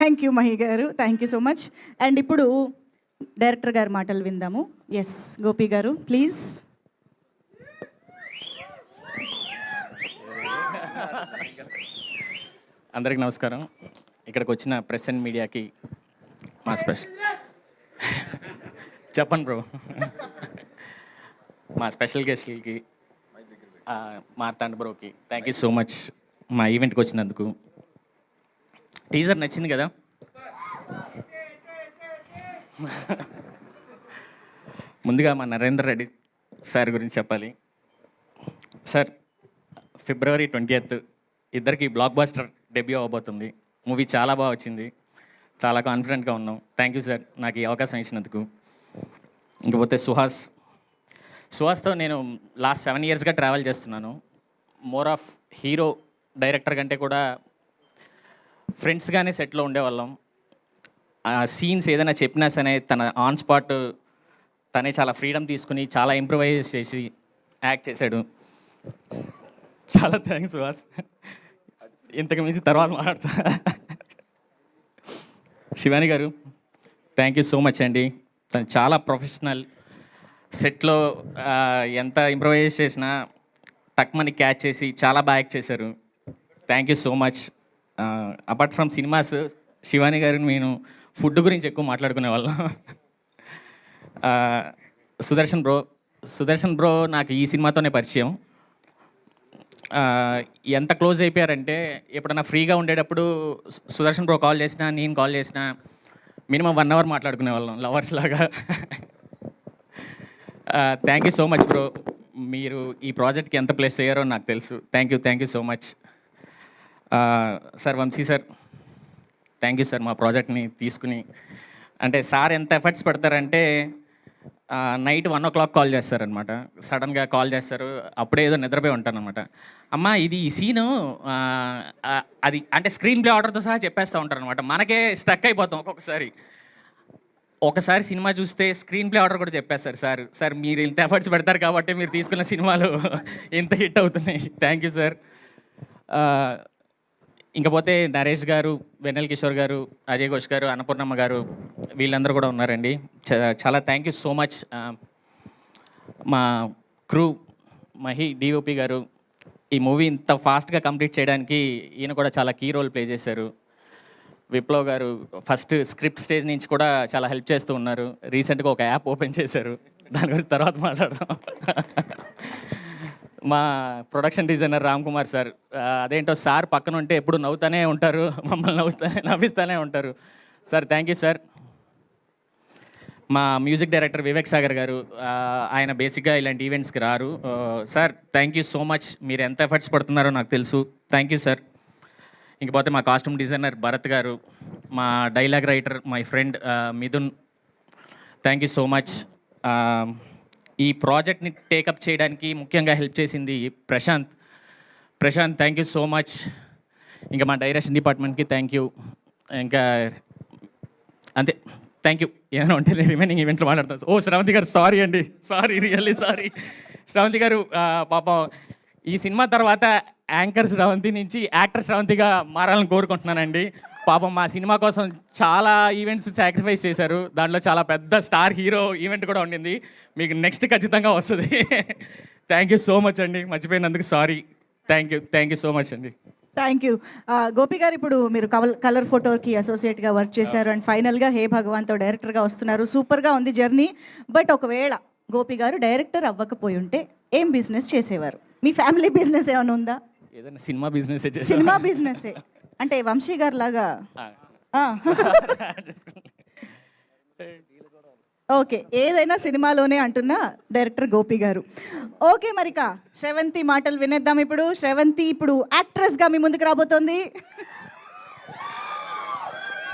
Thank you Mahi గారు, thank you so much. And ఇప్పుడు director గారి మాటలు విందాము. ఎస్ గోపి గారు ప్లీజ్. అందరికి నమస్కారం. ఇక్కడికి వచ్చిన ప్రెస్ అండ్ మీడియాకి మా స్పెషల్ చెప్పండి బ్రో, మా స్పెషల్ గెస్ట్లకి మార్తాండ్ బ్రోకి థ్యాంక్ యూ సో మచ్ మా ఈవెంట్కి వచ్చినందుకు. టీజర్ నచ్చింది కదా? ముందుగా మా నరేందర్ రెడ్డి సార్ గురించి చెప్పాలి. సార్, February 20th ఇద్దరికి బ్లాక్ బాస్టర్ డెబ్యూ అవ్వబోతుంది. మూవీ చాలా బాగా వచ్చింది, చాలా కాన్ఫిడెంట్గా ఉన్నాం. థ్యాంక్ యూ సార్ నాకు ఈ అవకాశం ఇచ్చినందుకు. ఇంకపోతే సుహాస్తో నేను లాస్ట్ 7 yearsగా ట్రావెల్ చేస్తున్నాను. మోర్ ఆఫ్ హీరో డైరెక్టర్ కంటే కూడా ఫ్రెండ్స్గానే సెట్లో ఉండేవాళ్ళం. సీన్స్ ఏదైనా చెప్పినా సరే తన ఆన్ స్పాట్ తనే చాలా ఫ్రీడమ్ తీసుకుని చాలా ఇంప్రూవైజ్ చేసి యాక్ట్ చేశాడు. చాలా థ్యాంక్స్ సుహాస్, ఇంతకు మించి తర్వాత మాట్లాడతా. శివాని గారు థ్యాంక్ యూ సో మచ్ అండి. తను చాలా ప్రొఫెషనల్. సెట్లో ఎంత ఇంప్రూవైజ్ చేసినా టక్మని క్యాచ్ చేసి చాలా బాగా యాక్ట్ చేశారు. Thank you so much. Apart from cinemas, Shivani గారిని నేను ఫుడ్ గురించి ఎక్కువ మాట్లాడుకునే వాళ్ళం. సుదర్శన్ బ్రో నాకు ఈ సినిమాతోనే పరిచయం. ఎంత క్లోజ్ అయిపోయారంటే ఎప్పుడన్నా ఫ్రీగా ఉండేటప్పుడు సుదర్శన్ బ్రో కాల్ చేసినా, నేను కాల్ చేసినా మినిమం 1 hour మాట్లాడుకునే వాళ్ళం లవర్స్ లాగా. Thank you so much bro, మీరు ఈ ప్రాజెక్ట్కి ఎంత ప్లేస్ అయ్యారో నాకు తెలుసు. Thank you so much. Sir Vamshi sir thank you sir, మా ప్రాజెక్ట్ని తీసుకుని. అంటే సార్ ఎంత ఎఫర్ట్స్ పెడతారంటే నైట్ 1 o'clock కాల్ చేస్తారనమాట. సడన్గా కాల్ చేస్తారు, అప్పుడే ఏదో నిద్రపోయి ఉంటానన్నమాట. అమ్మ ఇది ఈ సీను అది అంటే స్క్రీన్ ప్లే ఆర్డర్తో సహా చెప్పేస్తూ ఉంటారనమాట. మనకే స్టక్ అయిపోతాం ఒక్కొక్కసారి. ఒకసారి సినిమా చూస్తే స్క్రీన్ ప్లే ఆర్డర్ కూడా చెప్పేస్తారు. సార్ మీరు ఇంత ఎఫర్ట్స్ పెడతారు కాబట్టి మీరు తీసుకున్న సినిమాలు ఇంత హిట్ అవుతున్నాయి. Thank you sir. ఇంకపోతే నరేష్ గారు, వెన్నెల కిషోర్ గారు, అజయ్ ఘోష్ గారు, అన్నపూర్ణమ్మ గారు, వీళ్ళందరూ కూడా ఉన్నారండి. చాలా థ్యాంక్ యూ సో మచ్. మా క్రూ, మహి డిఓపి గారు ఈ మూవీ ఇంత ఫాస్ట్గా కంప్లీట్ చేయడానికి ఈయన కూడా చాలా కీ రోల్ ప్లే చేశారు. విప్లవ్ గారు ఫస్ట్ స్క్రిప్ట్ స్టేజ్ నుంచి కూడా చాలా హెల్ప్ చేస్తూ ఉన్నారు. రీసెంట్గా ఒక యాప్ ఓపెన్ చేశారు, దాని గురించి తర్వాత మాట్లాడదాం. మా production designer Ram Kumar sir, అదేంటో సార్ పక్కన ఉంటే ఎప్పుడు నవ్వుతూనే ఉంటారు, మమ్మల్ని నవ్విస్తూనే ఉంటారు. Sir thank you sir. మా మ్యూజిక్ డైరెక్టర్ వివేక్ సాగర్ గారు, ఆయన బేసిక్గా ఇలాంటి ఈవెంట్స్కి రారు. Sir thank you so much, మీరు ఎంత ఎఫర్ట్స్ పడుతున్నారో నాకు తెలుసు. Thank you sir. ఇంకపోతే మా కాస్ట్యూమ్ డిజైనర్ భరత్ గారు, మా dialogue writer my friend Mithun, thank you so much. ఈ ప్రాజెక్ట్ని టేకప్ చేయడానికి ముఖ్యంగా హెల్ప్ చేసింది Prashanth thank you so much. ఇంకా మా డైరెక్షన్ డిపార్ట్మెంట్కి థ్యాంక్ యూ. ఇంకా అంతే, థ్యాంక్ యూ. ఏమైనా ఉంటే రిమైనింగ్ ఈవెంట్లో మాట్లాడతాను. శ్రవంతి గారు సారీ అండి, రియల్లీ సారీ. శ్రవంతి గారు పాపం ఈ సినిమా తర్వాత యాంకర్ శ్రవంతి నుంచి యాక్టర్ శ్రవంతిగా మారాలని కోరుకుంటున్నానండి. పాపం మా సినిమా కోసం చాలా ఈవెంట్స్ సాక్రిఫైస్ చేశారు. దాంట్లో చాలా పెద్ద స్టార్ హీరో ఈవెంట్ కూడా ఉండింది. మీకు నెక్స్ట్ ఖచ్చితంగా వస్తుంది. థ్యాంక్ యూ సో మచ్ అండి, మర్చిపోయినందుకు sorry. Thank you so much అండి. Thank you. గోపి గారు, ఇప్పుడు మీరు కలర్ ఫోటోకి అసోసియేట్గా వర్క్ చేశారు అండ్ ఫైనల్గా హే భగవాన్తో డైరెక్టర్గా వస్తున్నారు. సూపర్గా ఉంది జర్నీ. బట్ ఒకవేళ గోపి గారు డైరెక్టర్ అవ్వకపోయి ఉంటే ఏం బిజినెస్ చేసేవారు? మీ ఫ్యామిలీ బిజినెస్ ఏమైనా ఉందా? ఏదైనా సినిమా బిజినెస్ అంటే వంశీ గారు లాగా? ఓకే, ఏదైనా సినిమాలోనే అంటున్న డైరెక్టర్ గోపి గారు. ఓకే, మరిక శ్రవంతి మాటలు వినేద్దాం. ఇప్పుడు శ్రవంతి ఇప్పుడు యాక్ట్రెస్గా మీ ముందుకు రాబోతోంది.